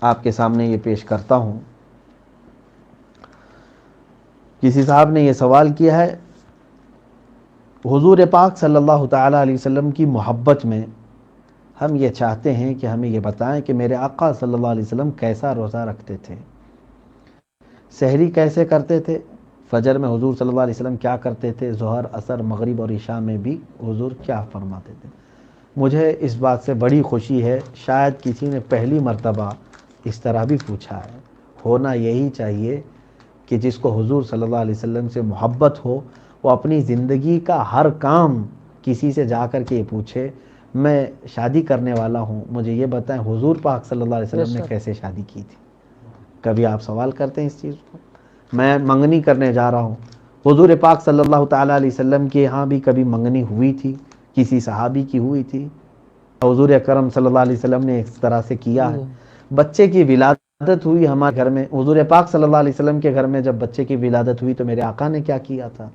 آپ کے سامنے یہ پیش کرتا ہوں۔ کسی صاحب نے یہ سوال کیا ہے، حضور پاک صلی اللہ تعالیٰ علیہ وسلم کی محبت میں ہم یہ چاہتے ہیں کہ ہمیں یہ بتائیں کہ میرے آقا صلی اللہ علیہ وسلم کیسا روزہ رکھتے تھے، سحری کیسے کرتے تھے، فجر میں حضور صلی اللہ علیہ وسلم کیا کرتے تھے، ظہر، عصر، مغرب اور عشاء میں بھی حضور کیا فرماتے تھے۔ مجھے اس بات سے بڑی خوشی ہے، شاید کسی نے پہلی مرتبہ اس طرح بھی پوچھا ہے۔ ہونا یہی چاہیے کہ جس کو حضور صلی اللہ علیہ وسلم سے محبت ہو وہ اپنی زندگی کا ہر کام کسی سے جا کر کے یہ پوچھے۔ میں شادی کرنے والا ہوں، مجھے یہ بتائیں حضور پاک صلی اللہ علیہ وسلم نے کیسے شادی کی تھی۔ کبھی آپ سوال کرتے ہیں اس چیز کو؟ میں منگنی کرنے جا رہا ہوں، حضور پاک صلی اللہ تعالیٰ علیہ وسلم کے یہاں بھی کبھی منگنی ہوئی تھی، کسی صحابی کی ہوئی تھی، حضور اکرم صلی اللہ علیہ وسلم نے اس طرح سے کیا ہے۔ بچے کی ولادت ہوئی ہمارے گھر میں، حضور پاک صلی اللہ علیہ وسلم کے گھر میں جب بچے کی ولادت ہوئی تو میرے آقا نے کیا کیا تھا۔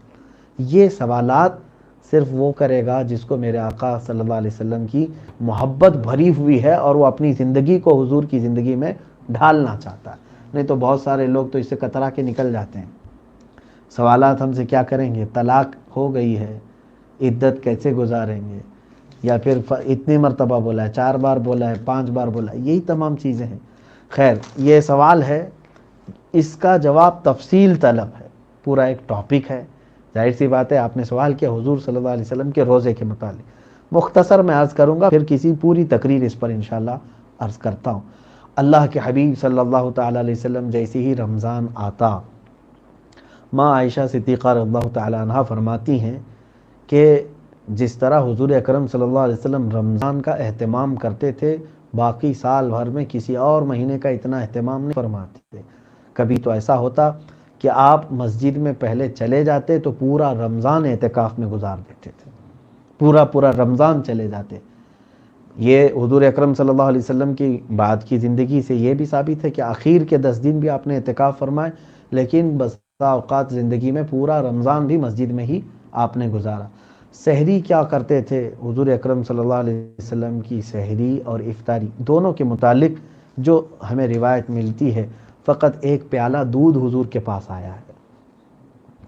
یہ سوالات صرف وہ کرے گا جس کو میرے آقا صلی اللہ علیہ وسلم کی محبت بھری ہوئی ہے اور وہ اپنی زندگی کو حضور کی زندگی میں ڈھالنا چاہتا ہے۔ نہیں تو بہت سارے لوگ تو اس سے کترا کے نکل جاتے ہیں۔ سوالات ہم سے کیا کریں گے، طلاق ہو گئی ہے، عدت کیسے گزاریں گے، یا پھر اتنی مرتبہ بولا ہے، 4 بار بولا ہے، 5 بار بولا ہے، یہی تمام چیزیں ہیں۔ خیر، یہ سوال ہے، اس کا جواب تفصیل طلب ہے، پورا ایک ٹاپک ہے۔ ظاہر سی بات ہے، آپ نے سوال کیا حضور صلی اللہ علیہ وسلم کے روزے کے متعلق، مختصر میں عرض کروں گا، پھر کسی پوری تقریر اس پر انشاءاللہ عرض کرتا ہوں۔ اللہ کے حبیب صلی اللہ تعالیٰ علیہ وسلم جیسے ہی رمضان آتا، ماں عائشہ صدیقہ رضی اللہ تعالیٰ عنہ فرماتی ہیں کہ جس طرح حضور اکرم صلی اللہ علیہ وسلم رمضان کا اہتمام کرتے تھے، باقی سال بھر میں کسی اور مہینے کا اتنا اہتمام نہیں فرماتے تھے۔ کبھی تو ایسا ہوتا کہ آپ مسجد میں پہلے چلے جاتے تو پورا رمضان اعتکاف میں گزار دیتے تھے، پورا رمضان چلے جاتے۔ یہ حضور اکرم صلی اللہ علیہ وسلم کی بعد کی زندگی سے یہ بھی ثابت ہے کہ آخر کے 10 دن بھی آپ نے اعتکاف فرمائے، لیکن بسا اوقات زندگی میں پورا رمضان بھی مسجد میں ہی آپ نے گزارا۔ سحری کیا کرتے تھے حضور اکرم صلی اللہ علیہ وسلم کی، سحری اور افطاری دونوں کے متعلق جو ہمیں روایت ملتی ہے، فقط ایک پیالہ دودھ حضور کے پاس آیا ہے،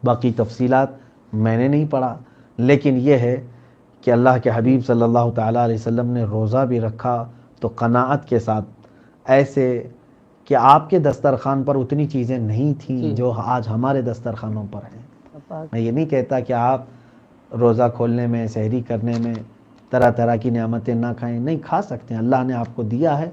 باقی تفصیلات میں نے نہیں پڑھا، لیکن یہ ہے کہ اللہ کے حبیب صلی اللہ تعالیٰ علیہ وسلم نے روزہ بھی رکھا تو قناعت کے ساتھ، ایسے کہ آپ کے دسترخوان پر اتنی چیزیں نہیں تھیں جو آج ہمارے دسترخوانوں پر ہیں۔ میں یہ نہیں کہتا کہ آپ روزہ کھولنے میں، سحری کرنے میں طرح طرح کی نعمتیں نہ کھائیں، نہیں کھا سکتے ہیں، اللہ نے آپ کو دیا ہے،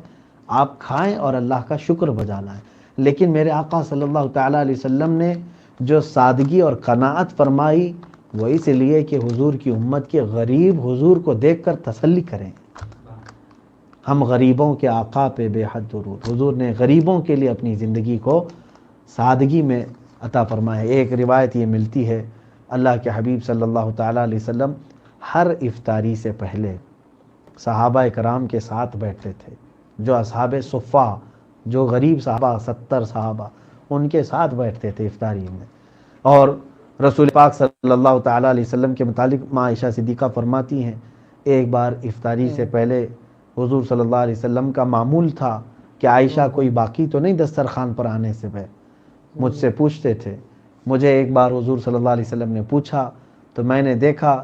آپ کھائیں اور اللہ کا شکر بجا لائیں۔ لیکن میرے آقا صلی اللہ تعالیٰ علیہ وسلم نے جو سادگی اور قناعت فرمائی، وہ اس لیے کہ حضور کی امت کے غریب حضور کو دیکھ کر تسلی کریں۔ ہم غریبوں کے آقا پہ بے حد درود۔ حضور نے غریبوں کے لیے اپنی زندگی کو سادگی میں عطا فرمایا۔ ایک روایت یہ ملتی ہے، اللہ کے حبیب صلی اللہ تعالیٰ علیہ وسلم ہر افطاری سے پہلے صحابہ کرام کے ساتھ بیٹھتے تھے، جو اصحاب صفہ، جو غریب صحابہ 70 صحابہ، ان کے ساتھ بیٹھتے تھے افطاری میں۔ اور رسول پاک صلی اللہ تعالیٰ علیہ وسلم کے متعلق ماں عائشہ صدیقہ فرماتی ہیں، ایک بار افطاری سے پہلے حضور صلی اللہ علیہ وسلم کا معمول تھا کہ عائشہ کوئی باقی تو نہیں دسترخوان پر آنے سے پہلے، مجھ سے پوچھتے تھے۔ مجھے ایک بار حضور صلی اللہ علیہ وسلم نے پوچھا تو میں نے دیکھا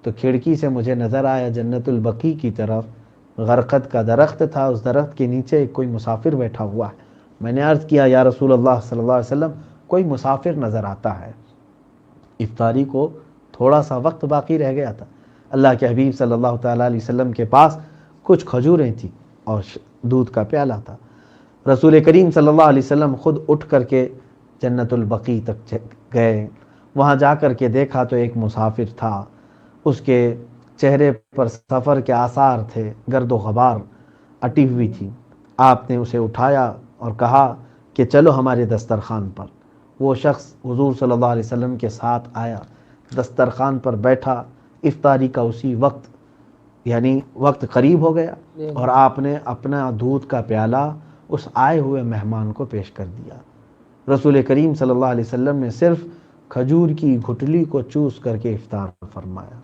تو کھڑکی سے مجھے نظر آیا جنت البقیع کی طرف، غرقد کا درخت تھا، اس درخت کے نیچے کوئی مسافر بیٹھا ہوا ہے۔ میں نے عرض کیا یا رسول اللہ صلی اللہ علیہ وسلم، کوئی مسافر نظر آتا ہے۔ افطاری کو تھوڑا سا وقت باقی رہ گیا تھا، اللہ کے حبیب صلی اللہ تعالیٰ علیہ وسلم کے پاس کچھ کھجوریں تھیں اور دودھ کا پیالہ تھا۔ رسول کریم صلی اللہ علیہ وسلم خود اٹھ کر کے جنت البقیع تک گئے، وہاں جا کر کے دیکھا تو ایک مسافر تھا، اس کے چہرے پر سفر کے آثار تھے، گرد و غبار اٹی ہوئی تھی۔ آپ نے اسے اٹھایا اور کہا کہ چلو ہمارے دسترخوان پر۔ وہ شخص حضور صلی اللہ علیہ وسلم کے ساتھ آیا، دسترخوان پر بیٹھا، افطاری کا اسی وقت یعنی وقت قریب ہو گیا اور آپ نے اپنا دودھ کا پیالہ اس آئے ہوئے مہمان کو پیش کر دیا۔ رسول کریم صلی اللہ علیہ وسلم نے صرف کھجور کی گھٹلی کو چوس کر کے افطار فرمایا،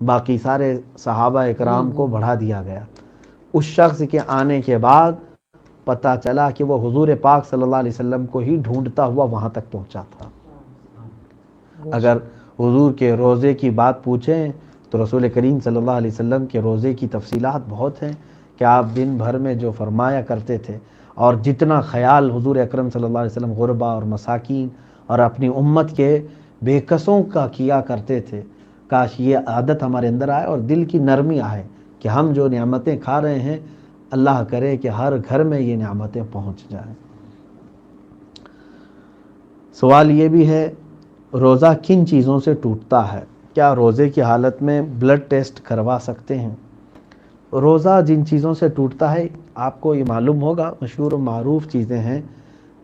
باقی سارے صحابہ اکرام کو بڑھا دیا گیا۔ اس شخص کے آنے کے بعد پتہ چلا کہ وہ حضور پاک صلی اللہ علیہ وسلم کو ہی ڈھونڈتا ہوا وہاں تک پہنچا تھا۔ اگر حضور کے روزے کی بات پوچھیں تو رسول کریم صلی اللہ علیہ وسلم کے روزے کی تفصیلات بہت ہیں کہ آپ دن بھر میں جو فرمایا کرتے تھے اور جتنا خیال حضور اکرم صلی اللہ علیہ وسلم غربا اور مساکین اور اپنی امت کے بے کسوں کا کیا کرتے تھے، کاش یہ عادت ہمارے اندر آئے اور دل کی نرمی آئے کہ ہم جو نعمتیں کھا رہے ہیں اللہ کرے کہ ہر گھر میں یہ نعمتیں پہنچ جائیں۔ سوال یہ بھی ہے، روزہ کن چیزوں سے ٹوٹتا ہے؟ کیا روزے کی حالت میں بلڈ ٹیسٹ کروا سکتے ہیں؟ روزہ جن چیزوں سے ٹوٹتا ہے آپ کو یہ معلوم ہوگا، مشہور و معروف چیزیں ہیں،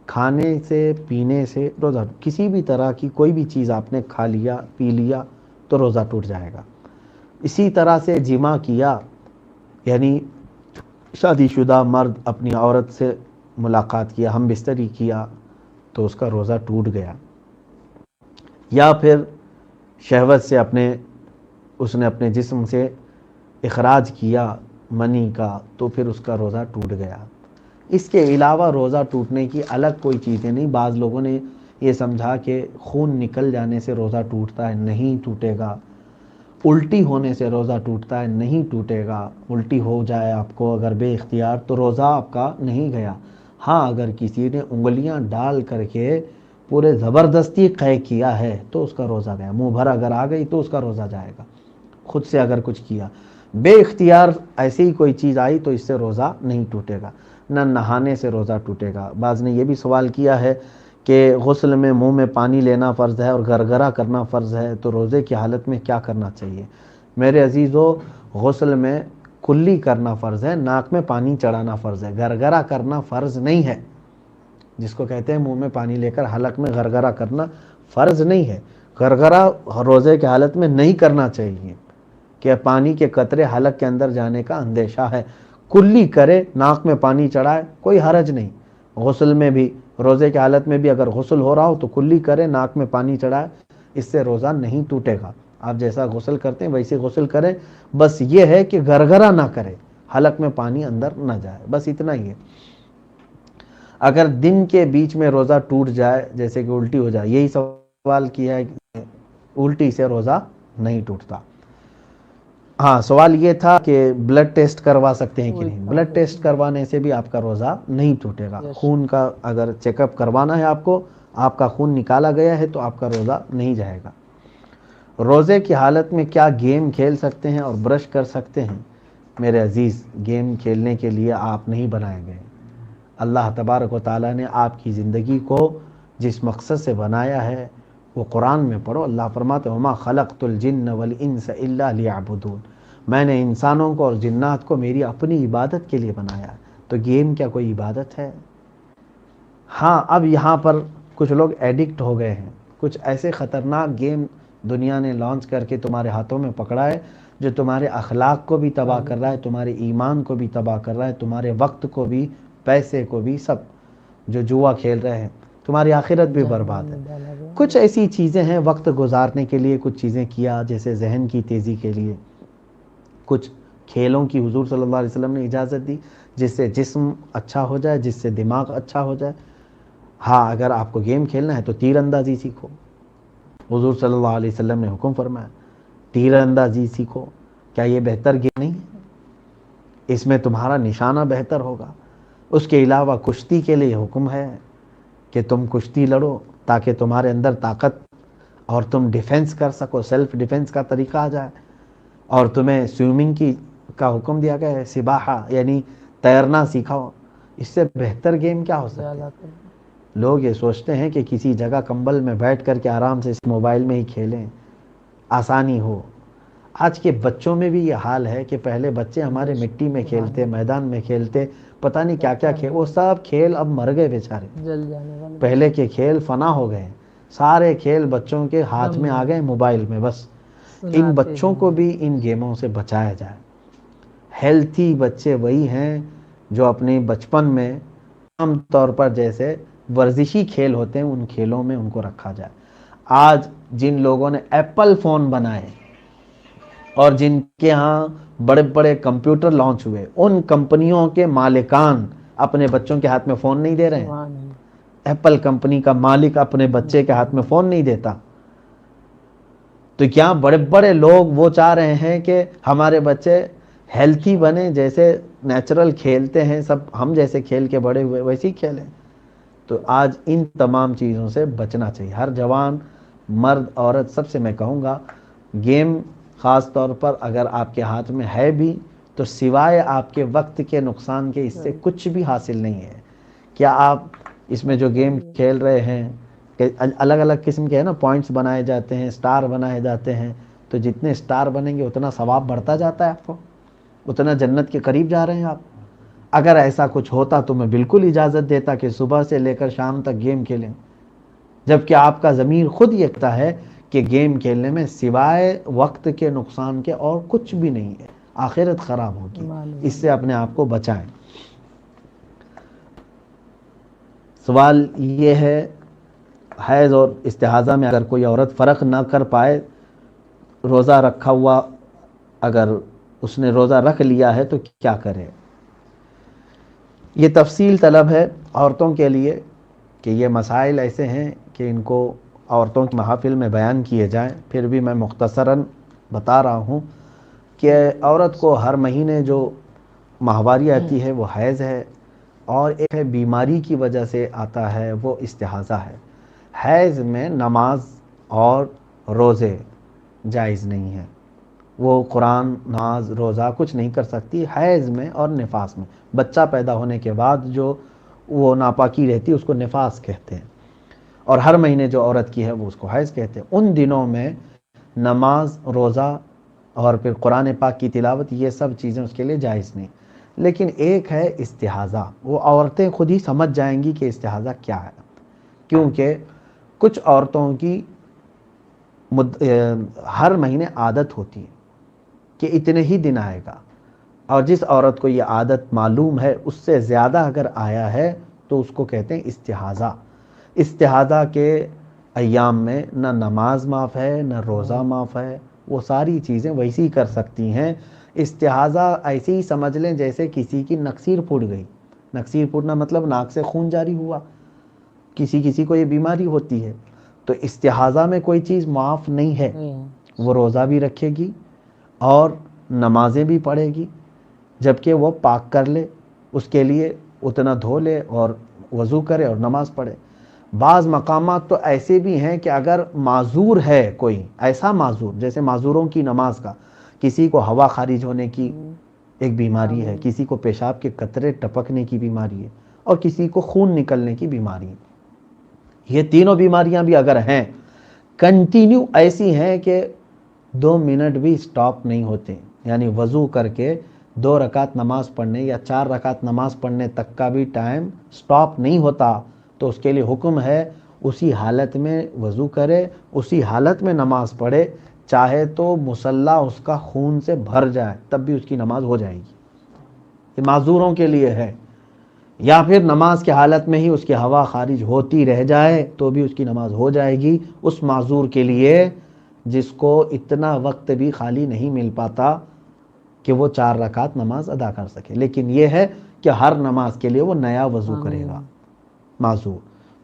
کھانے سے پینے سے روزہ، کسی بھی طرح کی کوئی بھی چیز آپ نے کھا لیا پی لیا تو روزہ ٹوٹ جائے گا۔ اسی طرح سے جمع کیا، یعنی شادی شدہ مرد اپنی عورت سے ملاقات کیا، ہم بستری کیا تو اس کا روزہ ٹوٹ گیا، یا پھر شہوت سے اس نے اپنے جسم سے اخراج کیا منی کا تو پھر اس کا روزہ ٹوٹ گیا۔ اس کے علاوہ روزہ ٹوٹنے کی الگ کوئی چیزیں نہیں۔ بعض لوگوں نے یہ سمجھا کہ خون نکل جانے سے روزہ ٹوٹتا ہے، نہیں ٹوٹے گا۔ الٹی ہونے سے روزہ ٹوٹتا ہے، نہیں ٹوٹے گا۔ الٹی ہو جائے آپ کو اگر بے اختیار تو روزہ آپ کا نہیں گیا۔ ہاں اگر کسی نے انگلیاں ڈال کر کے پورے زبردستی قے کیا ہے تو اس کا روزہ گیا، منہ بھر اگر آ گئی تو اس کا روزہ جائے گا۔ خود سے اگر کچھ کیا، بے اختیار ایسی ہی کوئی چیز آئی تو اس سے روزہ نہیں ٹوٹے گا۔ نہ نہانے سے روزہ ٹوٹے گا۔ بعض نے یہ بھی سوال کیا ہے کہ غسل میں منہ میں پانی لینا فرض ہے اور گرگرہ کرنا فرض ہے، تو روزے کی حالت میں کیا کرنا چاہیے؟ میرے عزیزو، غسل میں کلی کرنا فرض ہے، ناک میں پانی چڑھانا فرض ہے، گرگرہ کرنا فرض نہیں ہے۔ جس کو کہتے ہیں منہ میں پانی لے کر حلق میں گرگرہ کرنا فرض نہیں ہے۔ گرگرہ روزے کی حالت میں نہیں کرنا چاہیے کہ پانی کے قطرے حلق کے اندر جانے کا اندیشہ ہے۔ کلی کرے، ناک میں پانی چڑھائے، کوئی حرج نہیں۔ غسل میں بھی، روزے کی حالت میں بھی اگر غسل ہو رہا ہو تو کلی کرے، ناک میں پانی چڑھائے، اس سے روزہ نہیں ٹوٹے گا۔ آپ جیسا غسل کرتے ہیں ویسے غسل کریں، بس یہ ہے کہ گرگرہ نہ کرے، حلق میں پانی اندر نہ جائے، بس اتنا ہی ہے۔ اگر دن کے بیچ میں روزہ ٹوٹ جائے، جیسے کہ الٹی ہو جائے، یہی سوال کیا ہے کہ الٹی سے روزہ نہیں ٹوٹتا۔ ہاں سوال یہ تھا کہ بلڈ ٹیسٹ کروا سکتے ہیں کہ نہیں۔ بلڈ ٹیسٹ کروانے سے بھی آپ کا روزہ نہیں ٹوٹے گا۔ خون کا اگر چیک اپ کروانا ہے آپ کو، آپ کا خون نکالا گیا ہے تو آپ کا روزہ نہیں جائے گا۔ روزے کی حالت میں کیا گیم کھیل سکتے ہیں اور برش کر سکتے ہیں؟ میرے عزیز، گیم کھیلنے کے لیے آپ نہیں بنائے گئے۔ اللہ تبارک و تعالیٰ نے آپ کی زندگی کو جس مقصد سے بنایا ہے وہ قرآن میں پڑھو۔ اللہ فرماتے ہیں وَمَا خَلَقْتُ الْجِنَّ وَالْإِنسَ إِلَّا لِيَعْبُدُونَ، میں نے انسانوں کو اور جنات کو میری اپنی عبادت کے لیے بنایا۔ تو گیم کیا کوئی عبادت ہے؟ ہاں اب یہاں پر کچھ لوگ ایڈکٹ ہو گئے ہیں، کچھ ایسے خطرناک گیم دنیا نے لانچ کر کے تمہارے ہاتھوں میں پکڑا ہے جو تمہارے اخلاق کو بھی تباہ کر رہا ہے، تمہارے ایمان کو بھی تباہ کر رہا ہے، تمہارے وقت کو بھی، پیسے کو بھی، سب جو جوا کھیل رہے ہیں، تمہاری آخرت بھی برباد ہے۔ کچھ ایسی چیزیں ہیں وقت گزارنے کے لیے، کچھ چیزیں کیا جیسے ذہن کی تیزی کے لیے، کچھ کھیلوں کی حضور صلی اللہ علیہ وسلم نے اجازت دی جس سے جسم اچھا ہو جائے، جس سے دماغ اچھا ہو جائے۔ ہاں اگر آپ کو گیم کھیلنا ہے تو تیر اندازی سیکھو، حضور صلی اللہ علیہ وسلم نے حکم فرمایا تیر اندازی سیکھو۔ کیا یہ بہتر گیم نہیں ہے؟ اس میں تمہارا نشانہ بہتر ہوگا۔ اس کے علاوہ کشتی کے لیے حکم ہے کہ تم کشتی لڑو تاکہ تمہارے اندر طاقت اور تم ڈیفنس کر سکو، سیلف ڈیفنس کا طریقہ آ جائے۔ اور تمہیں سوئمنگ کا حکم دیا گیا ہے، سباحہ یعنی تیرنا سکھاؤ۔ اس سے بہتر گیم کیا ہو سکتا ہے؟ لوگ یہ سوچتے ہیں کہ کسی جگہ کمبل میں بیٹھ کر کے آرام سے اس موبائل میں ہی کھیلیں، آسانی ہو۔ آج کے بچوں میں بھی یہ حال ہے کہ پہلے بچے ہمارے مٹی میں کھیلتے، میدان میں کھیلتے، پتہ نہیں کیا کیا کھیل، وہ سب کھیل اب مر گئے بیچارے۔ پہلے کے کھیل فنا ہو گئے، سارے کھیل بچوں کے ہاتھ میں آ گئے موبائل میں۔ بس ان بچوں کو بھی ان گیموں سے بچایا جائے۔ ہیلتھی بچے وہی ہیں جو اپنے بچپن میں عام طور پر جیسے ورزشی کھیل ہوتے ہیں ان کھیلوں میں ان کو رکھا جائے۔ آج جن لوگوں نے ایپل فون بنائے اور جن کے ہاں بڑے بڑے کمپیوٹر لانچ ہوئے، ان کمپنیوں کے مالکان اپنے بچوں کے ہاتھ میں فون نہیں دے رہے ہیں؟ سبحان اللہ۔ ایپل کمپنی کا مالک اپنے بچے کے ہاتھ میں فون نہیں دیتا؟ تو کیا بڑے بڑے لوگ وہ چاہ رہے ہیں کہ ہمارے بچے ہیلتھی بنے، جیسے نیچرل کھیلتے ہیں سب، ہم جیسے کھیل کے بڑے ہوئے ویسے ہی کھیلیں؟ تو آج ان تمام چیزوں سے بچنا چاہیے. ہر جوان مرد عورت سب سے میں کہوں گا، گیم خاص طور پر اگر آپ کے ہاتھ میں ہے بھی تو سوائے آپ کے وقت کے نقصان کے اس سے کچھ بھی حاصل نہیں ہے. کیا آپ اس میں جو گیم کھیل رہے ہیں کہ الگ الگ قسم کے ہیں نا، پوائنٹس بنائے جاتے ہیں، سٹار بنائے جاتے ہیں، تو جتنے سٹار بنیں گے اتنا ثواب بڑھتا جاتا ہے، آپ کو اتنا جنت کے قریب جا رہے ہیں آپ. اگر ایسا کچھ ہوتا تو میں بالکل اجازت دیتا کہ صبح سے لے کر شام تک گیم کھیلیں، جبکہ آپ کا ضمیر خود یہ کہتا ہے کہ گیم کھیلنے میں سوائے وقت کے نقصان کے اور کچھ بھی نہیں ہے، آخرت خراب ہوگی، اس سے اپنے آپ کو بچائیں. سوال یہ ہے، حیض اور استحاضہ میں اگر کوئی عورت فرق نہ کر پائے، روزہ رکھا ہوا اگر اس نے روزہ رکھ لیا ہے تو کیا کرے؟ یہ تفصیل طلب ہے عورتوں کے لیے کہ یہ مسائل ایسے ہیں کہ ان کو عورتوں کی محافل میں بیان کیے جائیں. پھر بھی میں مختصراً بتا رہا ہوں کہ عورت کو ہر مہینے جو ماہواری آتی ہے وہ حیض ہے، اور ایک ہے بیماری کی وجہ سے آتا ہے وہ استحاضہ ہے. حیض میں نماز اور روزے جائز نہیں ہیں، وہ قرآن، نماز، روزہ کچھ نہیں کر سکتی حیض میں اور نفاس میں. بچہ پیدا ہونے کے بعد جو وہ ناپاکی رہتی ہے اس کو نفاس کہتے ہیں، اور ہر مہینے جو عورت کی ہے وہ اس کو حیض کہتے ہیں. ان دنوں میں نماز، روزہ اور پھر قرآن پاک کی تلاوت، یہ سب چیزیں اس کے لیے جائز نہیں. لیکن ایک ہے استحاضہ، وہ عورتیں خود ہی سمجھ جائیں گی کہ استحاضہ کیا ہے، کیونکہ کچھ عورتوں کی ہر مہینے عادت ہوتی ہے کہ اتنے ہی دن آئے گا، اور جس عورت کو یہ عادت معلوم ہے اس سے زیادہ اگر آیا ہے تو اس کو کہتے ہیں استحاضہ. استحاضہ کے ایام میں نہ نماز معاف ہے نہ روزہ معاف ہے، وہ ساری چیزیں ویسی ہی کر سکتی ہیں. استحاضہ ایسے ہی سمجھ لیں جیسے کسی کی نکسیر پھوٹ گئی. نکسیر پھوٹنا مطلب ناک سے خون جاری ہوا، کسی کو یہ بیماری ہوتی ہے. تو استحاضہ میں کوئی چیز معاف نہیں ہے، وہ روزہ بھی رکھے گی اور نمازیں بھی پڑھے گی، جبکہ وہ پاک کر لے، اس کے لیے اتنا دھو لے اور وضو کرے اور نماز پڑھے. بعض مقامات تو ایسے بھی ہیں کہ اگر معذور ہے کوئی ایسا معذور، جیسے معذوروں کی نماز کا، کسی کو ہوا خارج ہونے کی ایک بیماری ہے، کسی کو پیشاب کے قطرے ٹپکنے کی بیماری ہے، اور کسی کو خون نکلنے کی بیماری ہے. یہ تینوں بیماریاں بھی اگر ہیں، کنٹینیو ایسی ہیں کہ 2 منٹ بھی سٹاپ نہیں ہوتے، یعنی وضو کر کے 2 رکعت نماز پڑھنے یا 4 رکعت نماز پڑھنے تک کا بھی ٹائم سٹاپ نہیں ہوتا، تو اس کے لیے حکم ہے اسی حالت میں وضو کرے، اسی حالت میں نماز پڑھے، چاہے تو مصلی اس کا خون سے بھر جائے تب بھی اس کی نماز ہو جائے گی. یہ معذوروں کے لیے ہے. یا پھر نماز کے حالت میں ہی اس کی ہوا خارج ہوتی رہ جائے تو بھی اس کی نماز ہو جائے گی. اس معذور کے لیے جس کو اتنا وقت بھی خالی نہیں مل پاتا کہ وہ 4 رکعت نماز ادا کر سکے. لیکن یہ ہے کہ ہر نماز کے لیے وہ نیا وضو کرے گا معذور.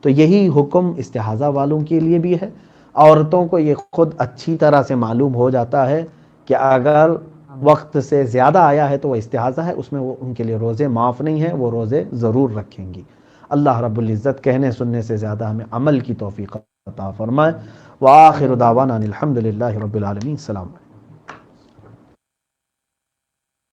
تو یہی حکم استحاضہ والوں کے لیے بھی ہے. عورتوں کو یہ خود اچھی طرح سے معلوم ہو جاتا ہے کہ اگر وقت سے زیادہ آیا ہے تو وہ استحاضہ ہے، اس میں وہ ان کے لیے روزے معاف نہیں ہیں، وہ روزے ضرور رکھیں گی. اللہ رب العزت کہنے سننے سے زیادہ ہمیں عمل کی توفیق عطا فرمائے. وآخر دعوانا الحمد للہ رب العالمین. السلام علیکم.